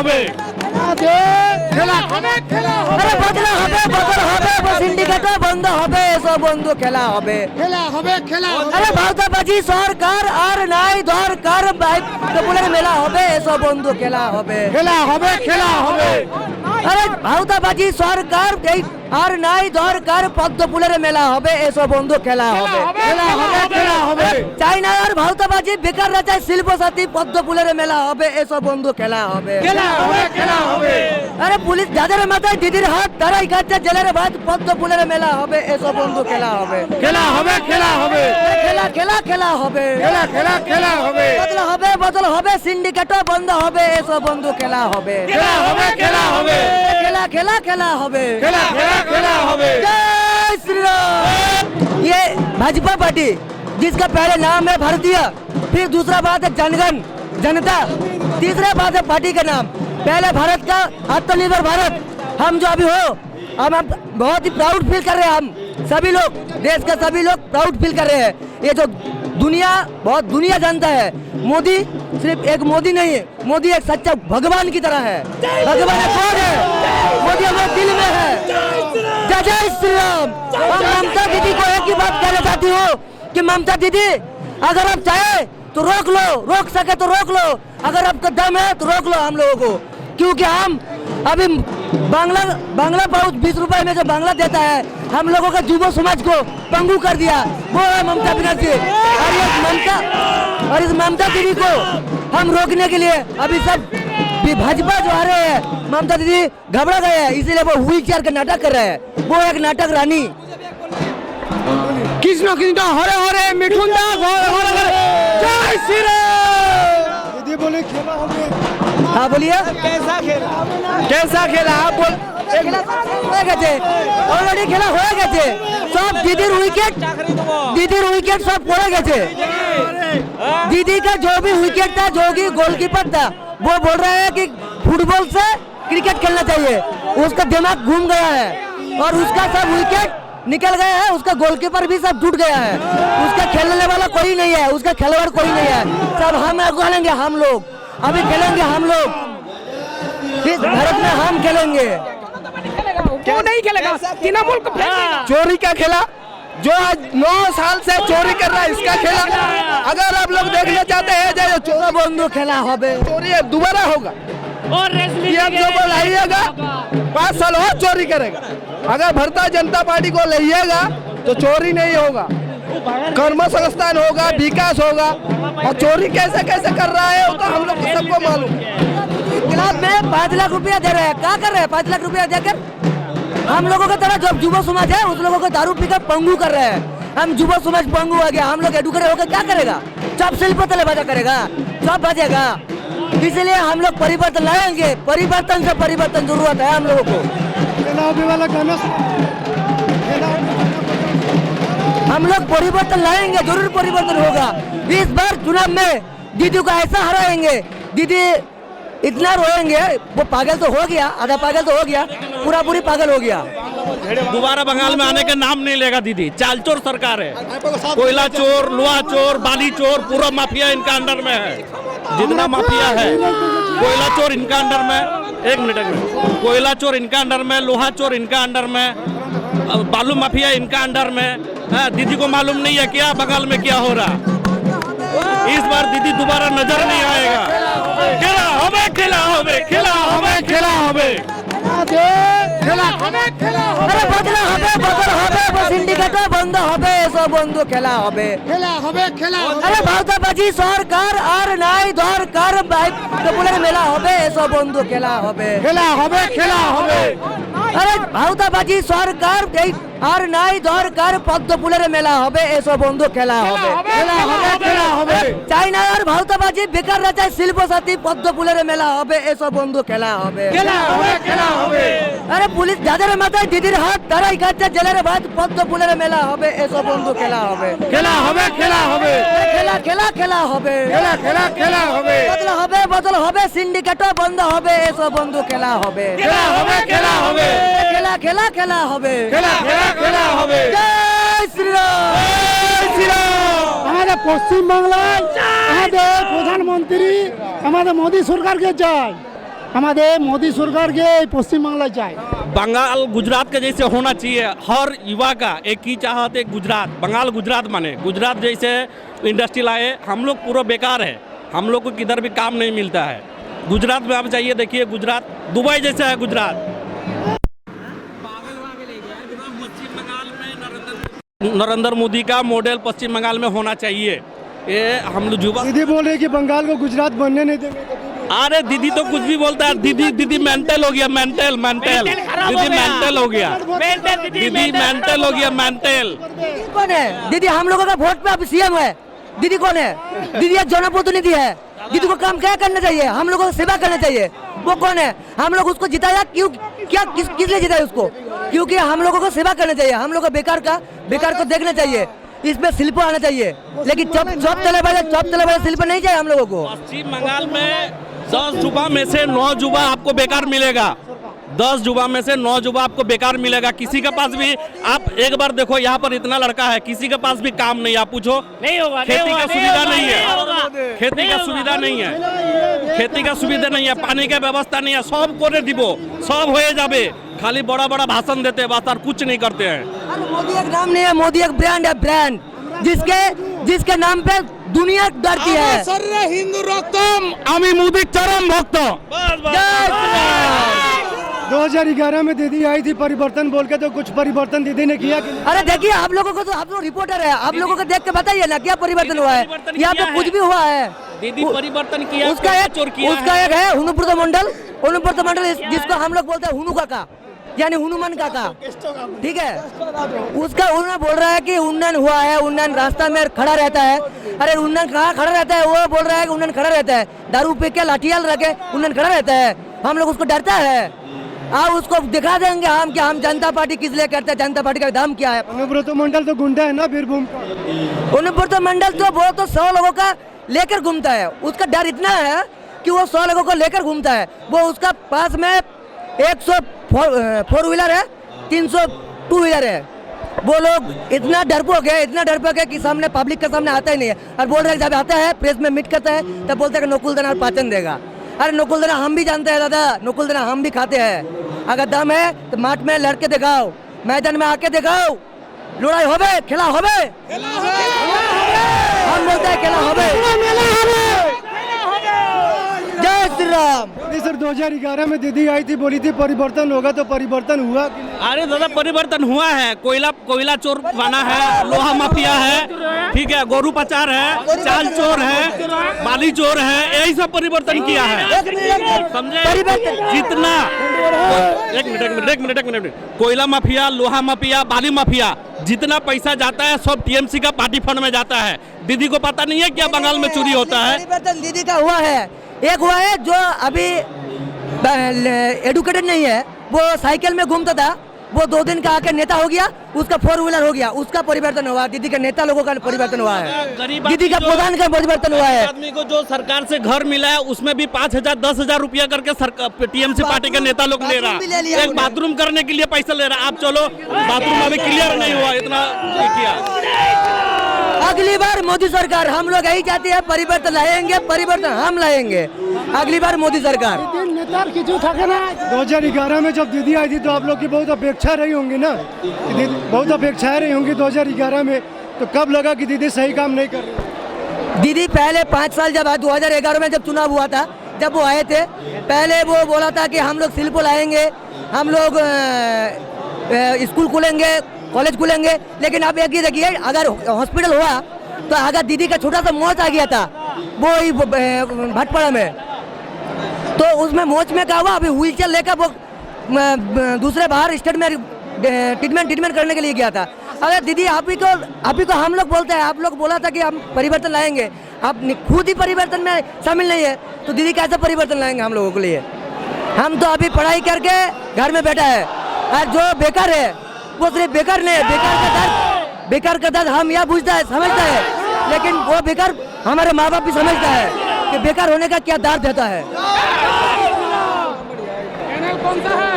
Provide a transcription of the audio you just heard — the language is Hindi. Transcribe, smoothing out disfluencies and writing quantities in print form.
হবে খেলা হবে খেলা হবে আরে বদলা হবে বদল হবে সিন্ডিকেটও বন্ধ হবে এসব বন্ধু খেলা হবে খেলা হবে খেলা হবে আরে ভাওতাবাজি সরকার আর নাই দরকার বাইপুলের মেলা হবে এসব বন্ধু খেলা হবে খেলা হবে খেলা হবে আরে ভাওতাবাজি সরকার এই আর নাই দরকার পদ্মফুলের মেলা হবে এসব বন্ধু খেলা হবে খেলা হবে খেলা হবে চাইনা আর ভাওতাবাজি বেকার রাজায় শিল্প সাথী পদ্মফুলের মেলা হবে এসব বন্ধু খেলা হবে খেলা হবে খেলা হবে আরে পুলিশ যাদের মাথায় দিদির হাত তারাই খাচ্ছে জেলের ভাত পদ্মফুলের মেলা হবে এসব বন্ধু খেলা হবে খেলা হবে খেলা হবে খেলা খেলা খেলা হবে খেলা খেলা খেলা হবে বদল হবে সিন্ডিকেটও বন্ধ হবে এসব বন্ধু খেলা হবে খেলা হবে খেলা হবে খেলা খেলা খেলা হবে খেলা খেলা খেলা হবে जय श्री राम। ये भाजपा पार्टी जिसका पहले नाम है भारतीय, फिर दूसरा बात है जनगण जनता, तीसरा बात है पार्टी का नाम। पहले भारत का आत्मनिर्भर भारत, हम जो अभी हो हम बहुत ही प्राउड फील कर रहे हैं। हम सभी लोग देश का सभी लोग प्राउड फील कर रहे हैं। ये जो दुनिया बहुत दुनिया जानता है मोदी सिर्फ एक मोदी नहीं है, मोदी एक सच्चा भगवान की तरह है। भगवान एक और है, मोदी हमारे दिल में है। जय जय श्री राम। और ममता दीदी को एक ही बात कहना चाहती हूँ कि ममता दीदी अगर आप चाहे तो रोक लो, रोक सके तो रोक लो, अगर आपका दम है तो रोक लो हम लोगों को, क्योंकि हम अभी बांग्ला पाउच 20 रुपए में जो बांग्ला देता है हम लोगों का युवा समाज को पंगु कर दिया, वो है ममता बनर्जी। और इस ममता दीदी को हम रोकने के लिए अभी सब भाजपा जो आ रहे हैं, ममता दीदी घबरा गए हैं, इसीलिए वो व्हील चेयर का नाटक कर रहे हैं। वो एक नाटक रानी কৃষ্ণ কৃষ্ণ হরে হরে মিঠুন দা হরে হরে জয় শ্রী রাম দিদি বলে খেলা হবে हाँ बोलिए कैसा खेला आप बोल অলরেডি খেলা হয়ে গেছে, সব दीदीर विकेट सब पड़े गए। दीदी का जो भी विकेट था, जो भी गोलकीपर था, वो बोल रहा है कि फुटबॉल से क्रिकेट खेलना चाहिए। उसका दिमाग घूम गया है और उसका सब विकेट निकल गया है, उसका गोलकीपर भी सब टूट गया है, उसका खेलने वाला कोई नहीं है, उसका खिलाड़ कोई नहीं है। सब हम खेलेंगे, हम लोग अभी खेलेंगे, हम लोग इस भारत में हम खेलेंगे। क्यों नहीं खेलेगा? तृणमूल को चोरी का खेला जो आज 9 साल से चोरी कर रहा है, इसका खेला अगर आप लोग देखना चाहते हैं जो चोरी बंधु खेला होबे, चोरी दोबारा होगा और जो लाइएगा 5 साल और चोरी करेगा। अगर भारतीय जनता पार्टी को लाइएगा तो चोरी नहीं होगा, कर्म संस्थान होगा, विकास होगा। और चोरी कैसे कैसे कर रहा है वो तो हम लोग सबको मालूम है। क्लब में 5 लाख रुपया दे रहे हैं, क्या कर रहे हैं 5 लाख रुपया देकर? हम लोगों की तरह जो युवा समाज है उस लोगों को दारू पीकर पंगु कर रहे हैं। हम युवा समाज पंगु आ गया, हम लोग एडुकेटेड होकर क्या करेगा? सब शिल्प तले बाजा करेगा, सब बजेगा। इसलिए हम लोग परिवर्तन लाएंगे, परिवर्तन से परिवर्तन जरूरत है हम लोगों को। हम लोग परिवर्तन लाएंगे, जरूर परिवर्तन होगा। इस बार चुनाव में दीदी को ऐसा हराएंगे, दीदी इतना रोएंगे, वो पागल तो हो गया, आधा पागल तो हो गया, पूरा पूरी पागल हो गया। दोबारा बंगाल में आने का नाम नहीं लेगा दीदी। चालचोर सरकार है, कोयला चोर, लोहा चोर, बाली चोर, पूरा माफिया इनका अंडर में है। जितना माफिया है, कोयला चोर इनका अंडर में, एक मिनट कोयला चोर इनका अंडर में, लोहा चोर इनका अंडर में, बालू माफिया इनका अंडर में। दीदी को मालूम नहीं है क्या बंगाल में क्या हो रहा। इस बार दीदी दोबारा नजर नहीं आएगा। खेला होबे खेला होबे खेला होबे खेला होबे খেলা হবে খেলা হবে আরে বদলা হবে বদল হবে সিন্ডিকেটও বন্ধ হবে এসব বন্ধু খেলা হবে খেলা হবে খেলা হবে আরে ভাওতাবাজি সরকার আর নাই দরকার বাইপুলের মেলা হবে এসব বন্ধু খেলা হবে খেলা হবে খেলা হবে আরে ভাওতাবাজি সরকার এই আর নাই দরকার পদ্মফুলের মেলা হবে এসব বন্ধু খেলা হবে খেলা হবে খেলা হবে চাইনা আর ভাওতাবাজি বেকার রাজায় শিল্প সাথী পদ্মফুলের মেলা হবে এসব বন্ধু খেলা হবে খেলা হবে খেলা হবে আরে পুলিশ যাদের মাথায় দিদির হাত তারাই খাচ্ছে জেলের ভাত পদ্মফুলের মেলা হবে এসব বন্ধু খেলা হবে খেলা হবে খেলা হবে খেলা খেলা খেলা হবে খেলা খেলা খেলা হবে বদল হবে সিন্ডিকেটও বন্ধ হবে এসব বন্ধু খেলা হবে খেলা হবে খেলা হবে খেলা খেলা খেলা হবে খেলা খেলা খেলা হবে জয় শ্রী রাম জয় শ্রী রাম। আমাদের পশ্চিম বাংলায় আমাদের প্রধানমন্ত্রী আমাদের মোদী সরকারকে চাই, আমাদের মোদি সরকারকে এই পশ্চিমবাংলায় চাই। बंगाल गुजरात के जैसे होना चाहिए। हर युवा का एक ही चाहत है, गुजरात, बंगाल गुजरात माने गुजरात जैसे इंडस्ट्री लाए। हम लोग पूरा बेकार है, हम लोग को किधर भी काम नहीं मिलता है। गुजरात में आप जाइए, देखिए गुजरात दुबई जैसा है गुजरात। पश्चिम बंगाल में नरेंद्र मोदी का मॉडल पश्चिम बंगाल में होना चाहिए। ये हम लोग युवा दीदी बोल रहे कि बंगाल को गुजरात बनने नहीं देंगे। अरे दीदी तो कुछ भी बोलता है। दीदी मेंटल हो गया, मेंटल दीदी मेंटल हो गया, दीदी मेंटल हो गया, मेंटल। कौन है दीदी? हम लोगों का वोट पे अब सीएम है। दीदी कौन है? दीदी एक जनप्रतिनिधि है। दीदी को काम क्या करना चाहिए? हम लोगों को सेवा करना चाहिए। वो कौन है? हम लोग उसको जिताया क्यों? क्या किस लिए जिताया उसको? क्योंकि हम लोगों को सेवा करना चाहिए। हम लोग को बेकार को देखना चाहिए। इसमें शिल्प आना चाहिए, लेकिन चौप तले वाले शिल्प नहीं चाहिए हम लोगों को। पश्चिम बंगाल में 10 जुबा में से 9 जुबा आपको बेकार मिलेगा। 10 जुबा में से 9 जुबा आपको बेकार मिलेगा। किसी के पास भी आप एक बार देखो, यहाँ पर इतना लड़का है, किसी के पास भी काम नहीं। आप पूछो, नहीं होगा, खेती का सुविधा नहीं है, खेती का सुविधा नहीं है, खेती का सुविधा नहीं है, पानी का व्यवस्था नहीं है। सब कोने दिबो, सब हो जाबे, खाली बड़ा बड़ा भाषण देते हैं, बस और कुछ नहीं करते हैं। मोदी एक नाम नहीं है, मोदी एक ब्रांड है, ब्रांड जिसके नाम पे दुनिया डरती है। हिंदू रक्तम आमी मोदी चरम भक्त। 2011 में दीदी आई थी परिवर्तन बोल के, तो कुछ परिवर्तन दीदी ने किया कि नहीं? अरे देखिए, आप लोगों को तो आप लोग रिपोर्टर है, आप लोगों को देख के बताइए ना क्या परिवर्तन हुआ है। यहाँ पे कुछ भी हुआ है? दीदी परिवर्तन किया, उसका एक है हनुप्रत मंडल, जिसको हम लोग बोलते हैं हुनु काका, यानी हनुमान काका, ठीक है। उसका उन्नयन बोल रहा है कि उन्नयन हुआ है, उन्नयन रास्ता में खड़ा रहता है। अरे उन्नयन कहाँ खड़ा रहता है? वो बोल रहा है कि उन्नयन खड़ा रहता है, दारू पी के लाठियाल रखे उन्नयन खड़ा रहता है। हम लोग उसको डरता है। आप उसको दिखा देंगे हम कि हम जनता पार्टी किस लिए करते हैं, जनता पार्टी का दाम क्या है। अनुव्रत मंडल तो गुंडा है ना बीरभूम का। अनुव्रत मंडल तो वो तो 100 लोगों का लेकर घूमता है। उसका डर इतना है कि वो 100 लोगों को लेकर घूमता है। वो उसका पास में 100 फोर व्हीलर है, 300 टू व्हीलर है। वो लोग इतना डरपोक है कि सामने पब्लिक के सामने आता ही नहीं है। और बोल रहे हैं जब आता है प्रेस में मीट करता है तब बोलते हैं कि नकुल दाना पाचन देगा। अरे नकुल दाना हम भी जानते हैं दादा, नकुल दाना हम भी खाते हैं। अगर दम है तो माठ में लड़के दिखाओ, मैदान में आके दिखाओ, लड़ाई होबे, खेला होबे, हम बोलते हैं खेला होबे। जय श्री राम। सर 2011 में दीदी आई थी, बोली थी परिवर्तन होगा, तो परिवर्तन हुआ कि नहीं? अरे दादा परिवर्तन हुआ है। कोयला चोर बना है, लोहा माफिया है, ठीक है, गोरू पचार है, चाल चोर है, बाली चोर है, यही सब परिवर्तन किया है, समझे? जितना एक मिनट कोयला माफिया, लोहा माफिया, बाली माफिया, जितना पैसा जाता है सब टीएमसी का पार्टी फंड में जाता है। दीदी को पता नहीं है क्या बंगाल में चोरी होता है? परिवर्तन दीदी का हुआ है। एक हुआ है जो अभी एडुकेटेड नहीं है, वो साइकिल में घूमता था, वो 2 दिन का आके नेता हो गया, उसका 4 व्हीलर हो गया, उसका परिवर्तन हुआ। दीदी के नेता लोगों का परिवर्तन हुआ है, दीदी का प्रधान का परिवर्तन हुआ है। आदमी को जो सरकार से घर मिला है उसमें भी 5,000 10,000 रुपया करके टीएमसी पार्टी के नेता लोग ले रहा है। एक बाथरूम करने के लिए पैसा ले रहा है। आप चलो, बाथरूम अभी क्लियर नहीं हुआ, इतना किया। अगली बार मोदी सरकार, हम लोग यही चाहते हैं, परिवर्तन लाएंगे, परिवर्तन हम लाएंगे अगली बार मोदी सरकार। 2011 में जब दीदी आई थी तो आप लोग की बहुत अपेक्षा रही होंगी ना, बहुत अपेक्षाएं रही होंगी 2011 में, तो कब लगा कि दीदी सही काम नहीं कर रही? दीदी पहले 5 साल जब 2011 में जब चुनाव हुआ था, जब वो आए थे, पहले वो बोला था कि हम लोग शिल्प लाएंगे, हम लोग स्कूल खोलेंगे, कॉलेज खुलेंगे। लेकिन अब एक ही देखिए, अगर हॉस्पिटल हुआ तो अगर दीदी का छोटा सा मौत आ गया था वो भटपाड़ा में, तो उसमें मौत में क्या हुआ, अभी व्हील चेयर लेकर वो दूसरे बाहर स्टेट में ट्रीटमेंट करने के लिए गया था। अगर दीदी आप ही को हम लोग बोलते हैं, आप लोग बोला था कि हम परिवर्तन लाएंगे, आप खुद ही परिवर्तन में शामिल नहीं है, तो दीदी कैसे परिवर्तन लाएंगे हम लोगों के लिए? हम तो अभी पढ़ाई करके घर में बैठा है, और जो बेकार है वो सिर्फ बेकार नहीं है, बेकार का दर्द हम यह समझता है, लेकिन वो बेकार हमारे माँ बाप भी समझता है कि बेकार होने का क्या दर्द देता है। कौन सा है?